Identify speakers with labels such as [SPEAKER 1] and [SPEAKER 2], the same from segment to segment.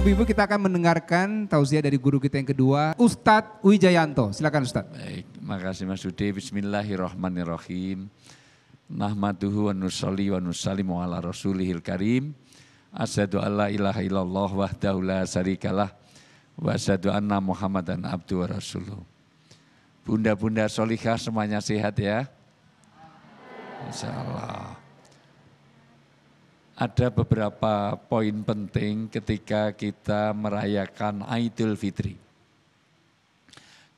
[SPEAKER 1] Ibu-ibu kita akan mendengarkan tausiah dari guru kita yang kedua, Ustadz Wijayanto. Silakan Ustadz.
[SPEAKER 2] Baik, makasih Mas Ude. Bismillahirrahmanirrahim. Nahmaduhu wa nusalli wa nusallimu ala rasulihil karim. Asyhadu alla ilaha illallah wahdahu la syarikalah wa asyhadu anna Muhammadan abdu wa rasuluh. Bunda-bunda solihah semuanya sehat ya? Insyaallah. Ada beberapa poin penting ketika kita merayakan Idul Fitri.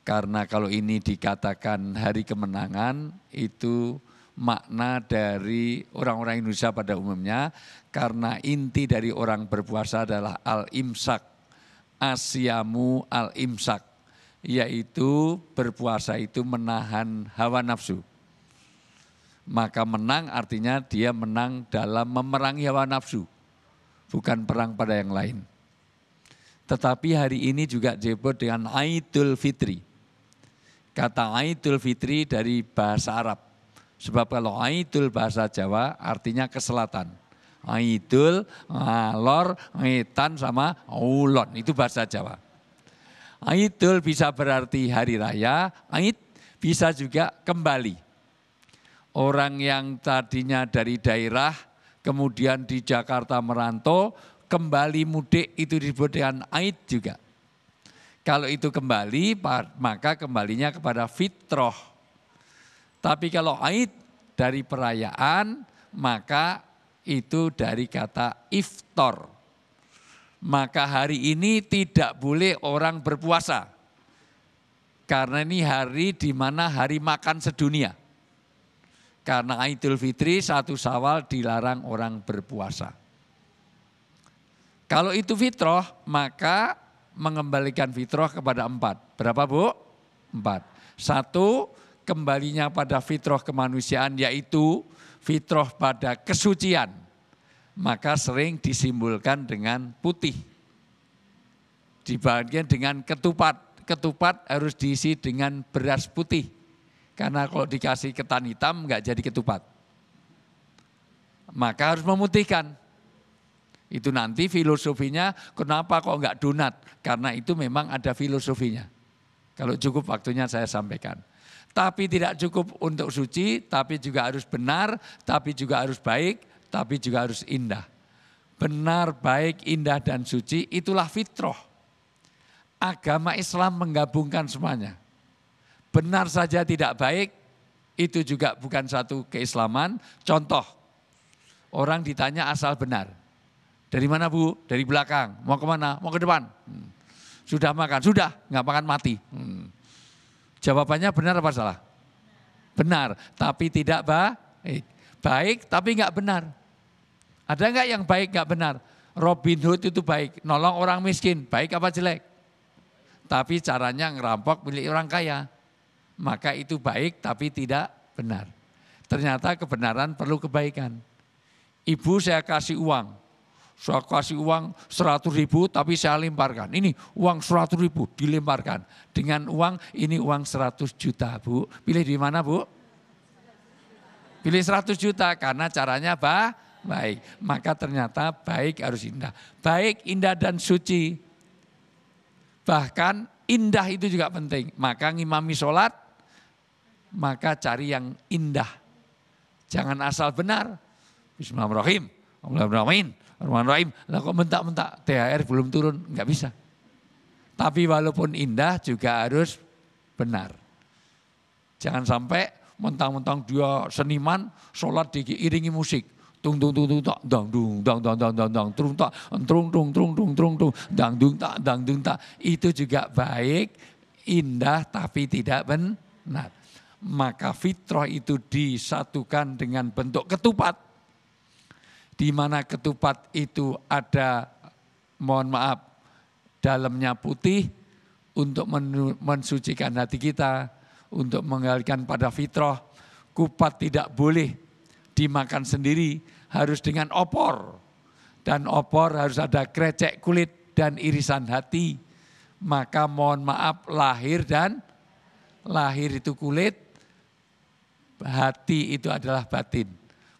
[SPEAKER 2] Karena kalau ini dikatakan hari kemenangan, itu makna dari orang-orang Indonesia pada umumnya, karena inti dari orang berpuasa adalah al-imsak, asyamu al-imsak, yaitu berpuasa itu menahan hawa nafsu. Maka menang artinya dia menang dalam memerangi hawa nafsu, bukan perang pada yang lain. Tetapi hari ini juga disebut dengan Idul Fitri. Kata Idul Fitri dari bahasa Arab. Sebab kalau Idul bahasa Jawa artinya ke selatan. Idul, ngalor, ngetan sama ulon, itu bahasa Jawa. Idul bisa berarti hari raya, Id bisa juga kembali. Orang yang tadinya dari daerah, kemudian di Jakarta merantau, kembali mudik itu disebut dengan Aid juga. Kalau itu kembali, maka kembalinya kepada fitrah. Tapi kalau Aid dari perayaan, maka itu dari kata iftar. Maka hari ini tidak boleh orang berpuasa. Karena ini hari di mana hari makan sedunia. Karena Idul Fitri 1 Syawal dilarang orang berpuasa. Kalau itu fitrah, maka mengembalikan fitrah kepada 4. Berapa Bu? 4. 1, kembalinya pada fitrah kemanusiaan, yaitu fitrah pada kesucian. Maka sering disimbolkan dengan putih. Dibagian dengan ketupat. Ketupat harus diisi dengan beras putih. Karena kalau dikasih ketan hitam enggak jadi ketupat. Maka harus memutihkan. Itu nanti filosofinya kenapa kok enggak donat. Karena itu memang ada filosofinya. Kalau cukup waktunya saya sampaikan. Tapi tidak cukup untuk suci, tapi juga harus benar, tapi juga harus baik, tapi juga harus indah. Benar, baik, indah dan suci itulah fitrah. Agama Islam menggabungkan semuanya. Benar saja tidak baik, itu juga bukan satu keislaman. Contoh, orang ditanya asal benar. Dari mana Bu? Dari belakang. Mau kemana? Mau ke depan. Sudah makan? Sudah, nggak makan mati. Jawabannya benar apa salah? Benar, tapi tidak baik. Baik tapi nggak benar. Ada nggak yang baik nggak benar? Robin Hood itu baik, nolong orang miskin, baik apa jelek? Tapi caranya ngerampok milik orang kaya. Maka itu baik tapi tidak benar. Ternyata kebenaran perlu kebaikan. Ibu saya kasih uang 100.000 tapi saya lemparkan. Ini uang 100.000 dilemparkan. Dengan uang ini uang 100 juta Bu. Pilih di mana Bu? Pilih 100 juta karena caranya baik. Maka ternyata baik harus indah. Baik, indah dan suci. Bahkan indah itu juga penting. Maka ngimami sholat, maka cari yang indah. Jangan asal benar. Bismillahirrahmanirrahim. Bismillahirrahmanirrahim. Lah kok mentak-mentak THR belum turun, enggak bisa. Tapi walaupun indah juga harus benar. Jangan sampai mentang-mentang dia seniman, sholat diiringi musik. Tung tung tung tung tak dang dung dang dang dang dang dang trung tak trung trung trung trung trung trung dang dung tak dang dung tak. Itu juga baik, indah tapi tidak benar. Maka fitrah itu disatukan dengan bentuk ketupat. Di mana ketupat itu ada, mohon maaf, dalamnya putih untuk mensucikan hati kita, untuk mengalihkan pada fitrah. Kupat tidak boleh dimakan sendiri, harus dengan opor. Dan opor harus ada krecek kulit dan irisan hati. Maka mohon maaf, lahir itu kulit, hati itu adalah batin.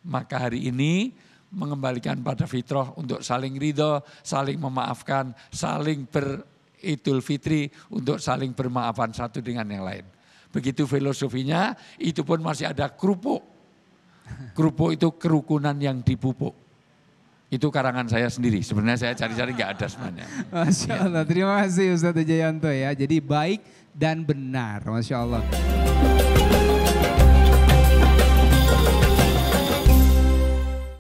[SPEAKER 2] Maka hari ini mengembalikan pada fitrah untuk saling ridho, saling memaafkan, saling beridul fitri untuk saling bermaafan satu dengan yang lain. Begitu filosofinya, itu pun masih ada kerupuk. Kerupuk itu kerukunan yang dipupuk. Itu karangan saya sendiri, sebenarnya saya cari-cari nggak ada sebenarnya.
[SPEAKER 1] Masya Allah, terima kasih Ustadz Wijayanto ya. Jadi baik dan benar, Masya Allah.